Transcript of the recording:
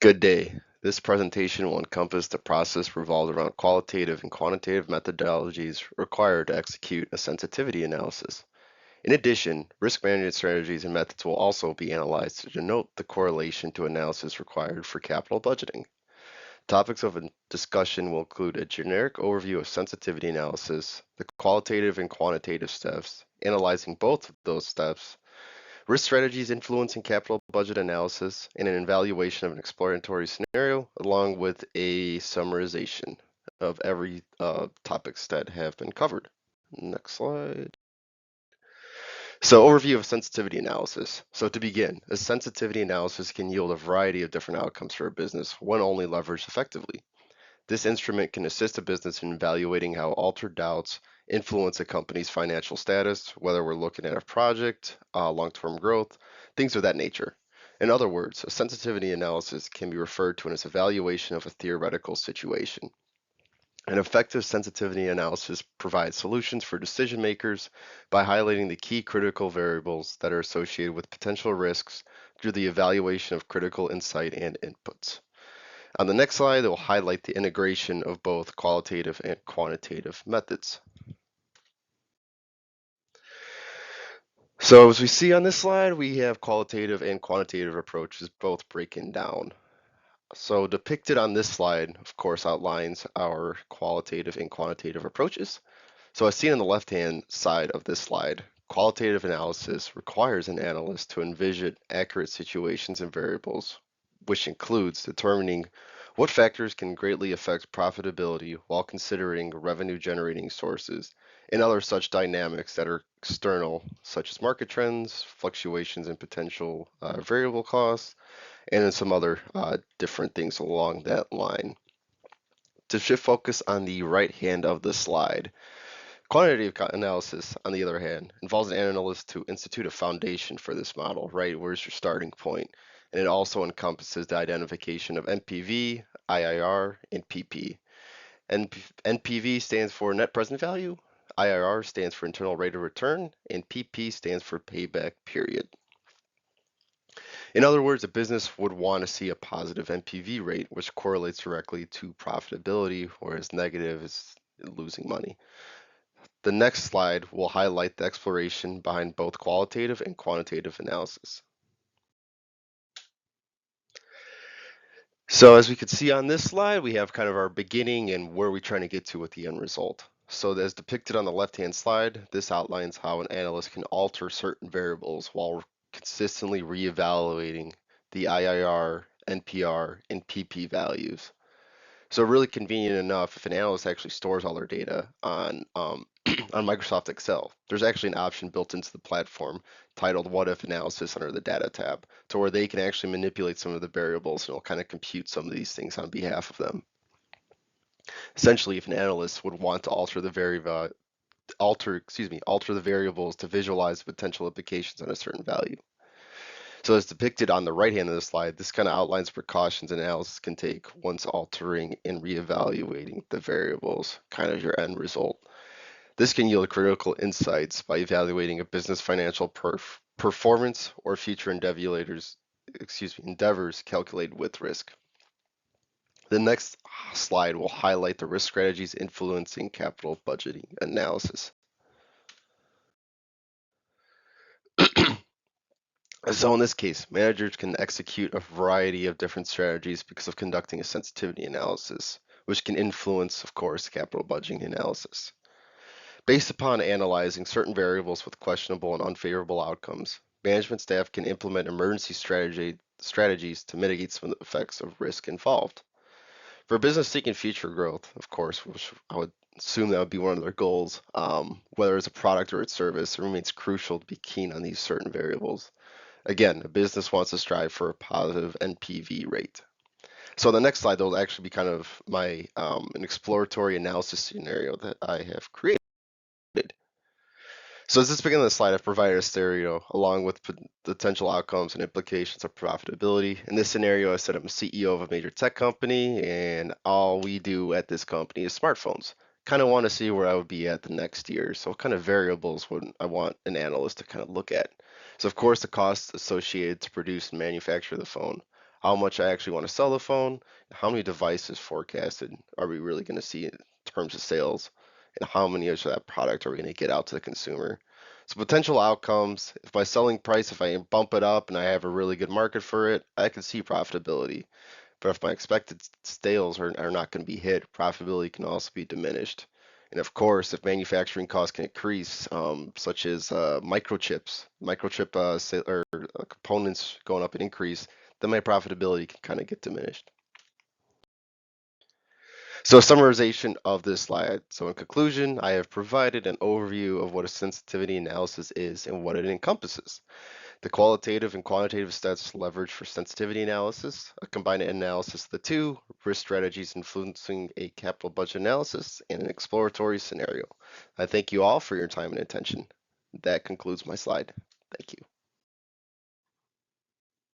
Good day. This presentation will encompass the process revolved around qualitative and quantitative methodologies required to execute a sensitivity analysis. In addition, risk management strategies and methods will also be analyzed to denote the correlation to analysis required for capital budgeting. Topics of discussion will include a generic overview of sensitivity analysis, the qualitative and quantitative steps, analyzing both of those steps, risk strategies influencing capital budget analysis, and an evaluation of an exploratory scenario, along with a summarization of every topics that have been covered. Next slide. So, overview of sensitivity analysis. So, to begin, a sensitivity analysis can yield a variety of different outcomes for a business when only leveraged effectively. This instrument can assist a business in evaluating how altered doubts influence a company's financial status, whether we're looking at a project, long-term growth, things of that nature. In other words, a sensitivity analysis can be referred to as evaluation of a theoretical situation. An effective sensitivity analysis provides solutions for decision makers by highlighting the key critical variables that are associated with potential risks through the evaluation of critical insight and inputs. On the next slide, it will highlight the integration of both qualitative and quantitative methods. So as we see on this slide, we have qualitative and quantitative approaches both breaking down. So depicted on this slide, of course, outlines our qualitative and quantitative approaches. So as seen on the left-hand side of this slide, qualitative analysis requires an analyst to envision accurate situations and variables, which includes determining what factors can greatly affect profitability while considering revenue-generating sources and other such dynamics that are external, such as market trends, fluctuations in potential variable costs, and then some other different things along that line. To shift focus on the right hand of the slide, quantitative analysis, on the other hand, involves an analyst to institute a foundation for this model, right? Where's your starting point? And it also encompasses the identification of NPV, IIR, and PP. NPV stands for net present value, IRR stands for internal rate of return, and PP stands for payback period. In other words, a business would want to see a positive NPV rate, which correlates directly to profitability, whereas negative is losing money. The next slide will highlight the exploration behind both qualitative and quantitative analysis. So as we can see on this slide, we have kind of our beginning and where we're trying to get to with the end result. So as depicted on the left-hand slide, this outlines how an analyst can alter certain variables while consistently reevaluating the IIR, NPR, and PP values. So really convenient enough if an analyst actually stores all their data on on Microsoft Excel. There's actually an option built into the platform titled What If Analysis under the Data tab, to where they can actually manipulate some of the variables and it'll kind of compute some of these things on behalf of them. Essentially, if an analyst would want to alter the alter the variables to visualize potential implications on a certain value. So as depicted on the right hand of the slide, this kind of outlines precautions an analysis can take once altering and reevaluating the variables, kind of your end result. This can yield critical insights by evaluating a business financial performance or future endeavors calculated with risk. The next slide will highlight the risk strategies influencing capital budgeting analysis. So in this case, managers can execute a variety of different strategies because of conducting a sensitivity analysis, which can influence, of course, capital budgeting analysis. Based upon analyzing certain variables with questionable and unfavorable outcomes, management staff can implement emergency strategies to mitigate some of the effects of risk involved. For a business seeking future growth, of course, which I would assume that would be one of their goals, whether it's a product or its service, it remains crucial to be keen on these certain variables. Again, a business wants to strive for a positive NPV rate. So the next slide, there will actually be kind of my an exploratory analysis scenario that I have created. So as this begins on the slide, I've provided a scenario along with potential outcomes and implications of profitability. In this scenario, I said I'm a CEO of a major tech company, and all we do at this company is smartphones. Kind of want to see where I would be at the next year. So what kind of variables would I want an analyst to kind of look at? So of course, the costs associated to produce and manufacture the phone. how much I actually want to sell the phone, how many devices forecasted are we really going to see in terms of sales, and how many of that product are we going to get out to the consumer. So potential outcomes, if my selling price, if I bump it up and I have a really good market for it, I can see profitability. But if my expected sales are not going to be hit, profitability can also be diminished. And of course, if manufacturing costs can increase, such as microchip or components going up and increase, then my profitability can kind of get diminished. So, a summarization of this slide. So, in conclusion, I have provided an overview of what a sensitivity analysis is and what it encompasses. The qualitative and quantitative steps leveraged for sensitivity analysis, a combined analysis of the two, risk strategies influencing a capital budget analysis, and an exploratory scenario. I thank you all for your time and attention. That concludes my slide. Thank you.